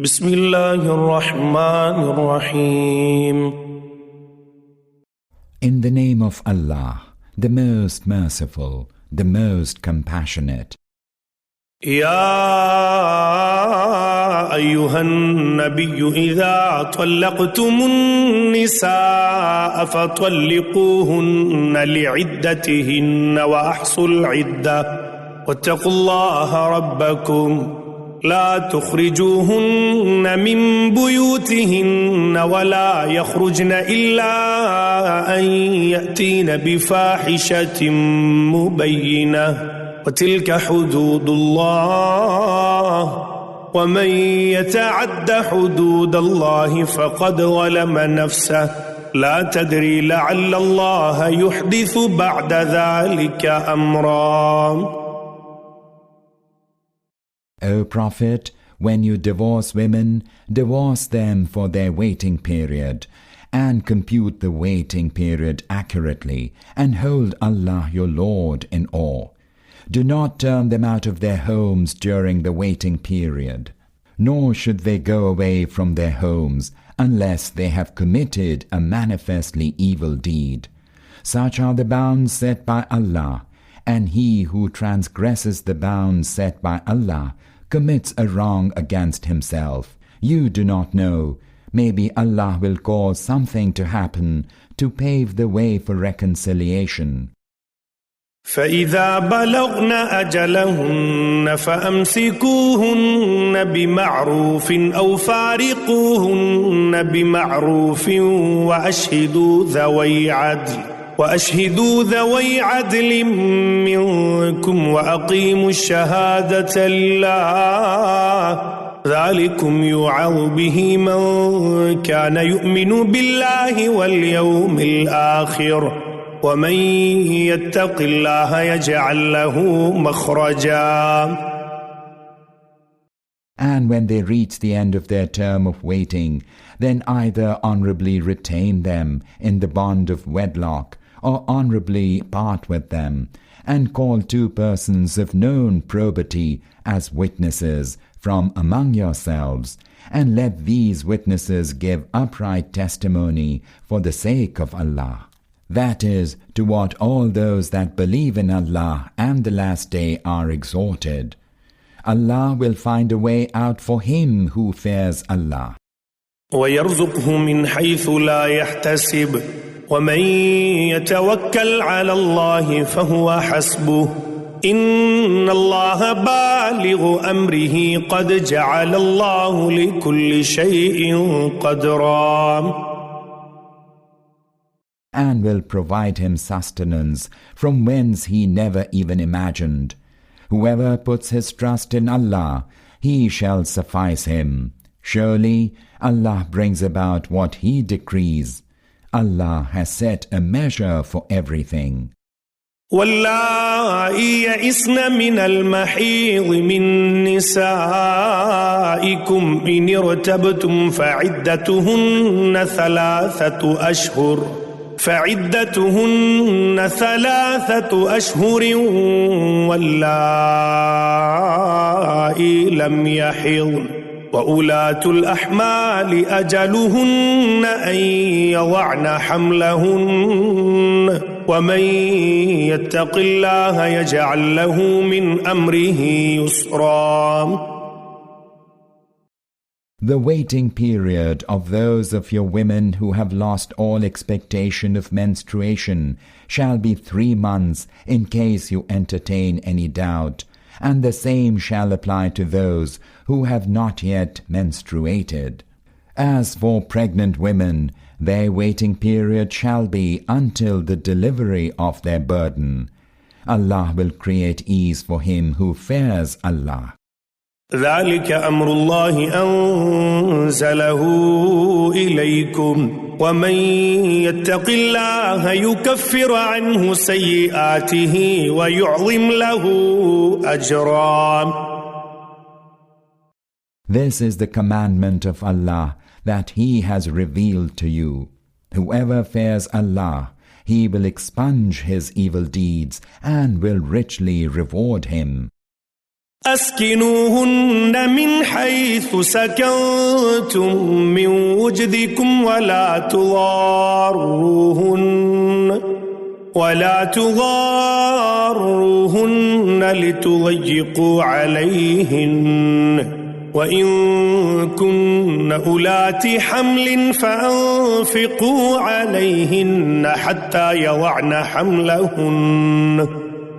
Bismillahirrahmanirrahim. In the name of Allah, the most merciful, the most compassionate. يا أيها النبي إذا طلقتم النساء فطلقوهن لعدتهن وأحصوا العدة واتقوا الله ربكم لا تخرجوهن من بيوتهن ولا يخرجن إلا أن يأتين بفاحشة مبينة وتلك حدود الله ومن يتعد حدود الله فقد ظلم نفسه لا تدري لعل الله يحدث بعد ذلك أمرا. O Prophet, when you divorce women, divorce them for their waiting period, and compute the waiting period accurately, and hold Allah your Lord in awe. Do not turn them out of their homes during the waiting period, nor should they go away from their homes unless they have committed a manifestly evil deed. Such are the bounds set by Allah, and he who transgresses the bounds set by Allah commits a wrong against himself. You do not know. Maybe Allah will cause something to happen to pave the way for reconciliation. فإذا بلغن أجلهن فأمسكوهن بمعروف أو فارقوهن بمعروف وأشهدوا ذوي عدل منكم وأقيموا الشهادة لله ذلكم يوعظ به من كان يؤمن بالله واليوم الآخر ومن يتق الله يجعل له مخرجا. And when they reach the end of their term of waiting, then either honorably retain them in the bond of wedlock, or honorably part with them, and call two persons of known probity as witnesses from among yourselves, and let these witnesses give upright testimony for the sake of Allah. That is, to what all those that believe in Allah and the last day are exhorted. Allah will find a way out for him who fears Allah. وَيَرْزُقْهُ مِنْ حَيْثُ لَا يَحْتَسِبُ وَمَنْ يَتَوَكَّلْ عَلَى اللَّهِ فَهُوَ حَسْبُهُ إِنَّ اللَّهَ بَالِغُ أَمْرِهِ قَدْ جَعَلَ اللَّهُ لِكُلِّ شَيْءٍ قَدْرًا. And will provide him sustenance from whence he never even imagined. Whoever puts his trust in Allah, he shall suffice him. Surely Allah brings about what he decrees. Allah has set a measure for everything. واللائي يئسن من المحيض من نسائكم إن ارتبتم فعدتهن ثلاثة أشهر واللائي لم يحضن وأولاة الأحمال أجلهن أن يضعن حملهن ومن يتق الله يجعل له من أمره يسرا. The waiting period of those of your women who have lost all expectation of menstruation shall be 3 months in case you entertain any doubt, and the same shall apply to those who have not yet menstruated. As for pregnant women, their waiting period shall be until the delivery of their burden. Allah will create ease for him who fears Allah. ذلك أمر الله أنزله إليكم ومن يتق الله يكفر عنه سيئاته ويعظم له أجرا. This is the commandment of Allah that He has revealed to you. Whoever fears Allah, He will expunge his evil deeds and will richly reward him. أسكنوهن من حيث سكنتم من وجدكم ولا تضاروهن لتضيقوا عليهن وإن كن أولات حمل فأنفقوا عليهن حتى يضعن حملهن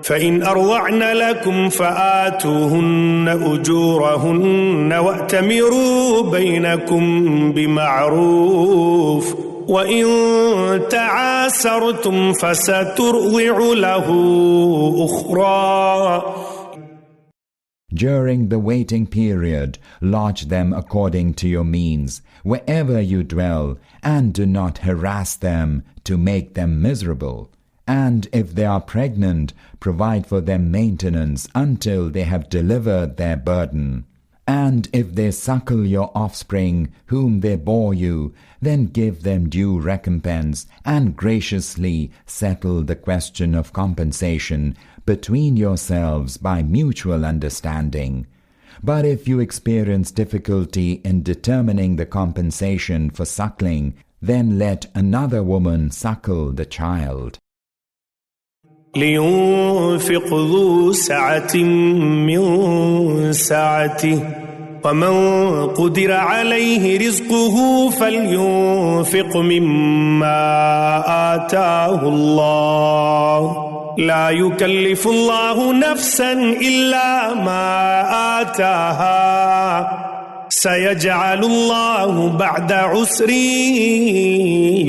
فإن أرضعن لكم فآتوهن أجورهن وأتمروا بينكم بمعروف وإن تعاسرتم فسترضع له أخرى. During the waiting period, lodge them according to your means, wherever you dwell, and do not harass them to make them miserable. And if they are pregnant, provide for them maintenance until they have delivered their burden. And if they suckle your offspring whom they bore you, then give them due recompense and graciously settle the question of compensation between yourselves by mutual understanding. But if you experience difficulty in determining the compensation for suckling, then let another woman suckle the child. لينفق ذو سعة من سعته ومن قدر عليه رزقه فلينفق مما آتاه الله لا يكلف الله نفسا إلا ما آتاها سيجعل الله بعد عسر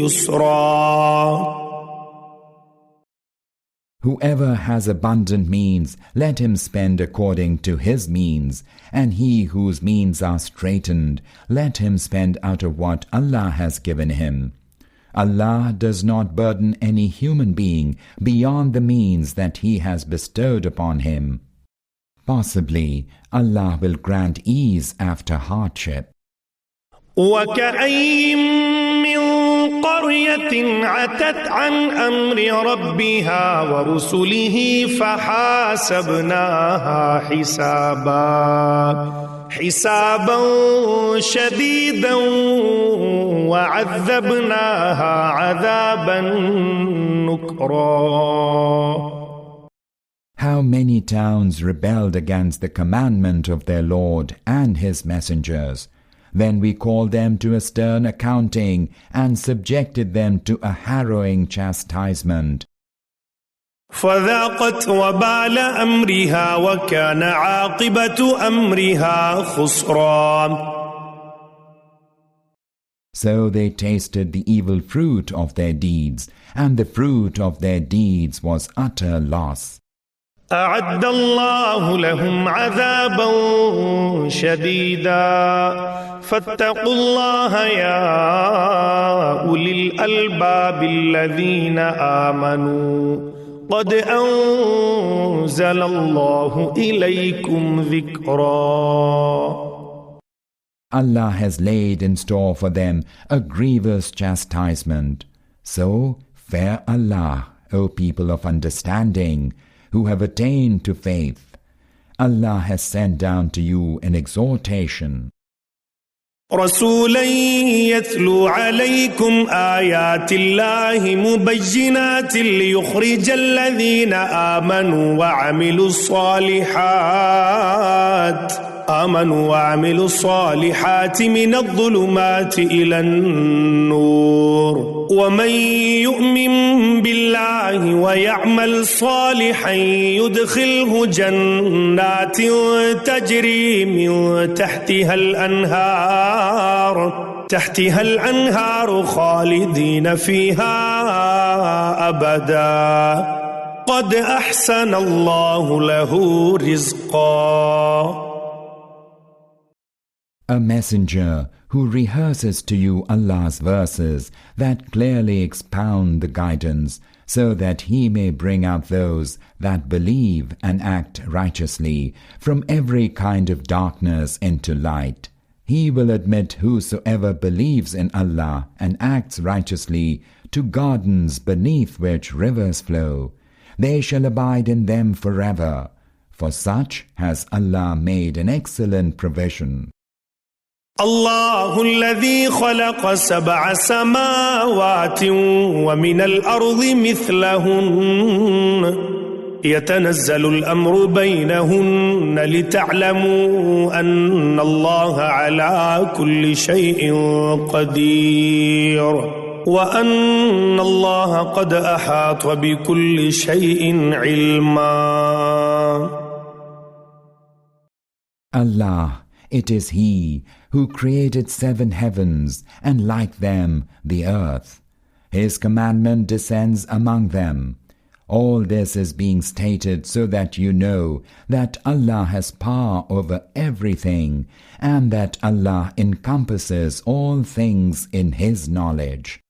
يسرا. Whoever has abundant means, let him spend according to his means, and he whose means are straitened, let him spend out of what Allah has given him. Allah does not burden any human being beyond the means that He has bestowed upon him. Possibly, Allah will grant ease after hardship. قرية عتت عن أمر ربها ورسله فحاسبناها حسابا شديدا وعذبناها عذابا نكرا. How many towns rebelled against the commandment of their Lord and His messengers. Then we called them to a stern accounting and subjected them to a harrowing chastisement. فذاقت وبال أمرها وكان عاقبة أمرها خسرا. So they tasted the evil fruit of their deeds, and the fruit of their deeds was utter loss. أعد الله لهم عذابا شديدا فاتقوا الله يا أولي الألباب الذين آمنوا قد أنزل الله إليكم ذكرا. Allah has laid in store for them a grievous chastisement. So fear Allah, O people of understanding, who have attained to faith. Allah has sent down to you an exhortation. رسولا يتلو عليكم آيات الله مبينات ليخرج الذين آمنوا وعملوا الصالحات من الظلمات إلى النور ومن يؤمن بالله ويعمل صالحا يدخله جنات تجري من تحتها الأنهار خالدين فيها أبدا قد أحسن الله له رزقا. A messenger who rehearses to you Allah's verses that clearly expound the guidance, so that he may bring out those that believe and act righteously from every kind of darkness into light. He will admit whosoever believes in Allah and acts righteously to gardens beneath which rivers flow. They shall abide in them forever. For such has Allah made an excellent provision. الله الذي خلق 7 سماوات ومن الأرض مثلهن يتنزل الأمر بينهن لتعلموا أن الله على كل شيء قدير وأن الله قد أحاط بكل شيء علما. Allah, it is He who created 7 heavens and like them the earth. His commandment descends among them. All this is being stated so that you know that Allah has power over everything and that Allah encompasses all things in His knowledge.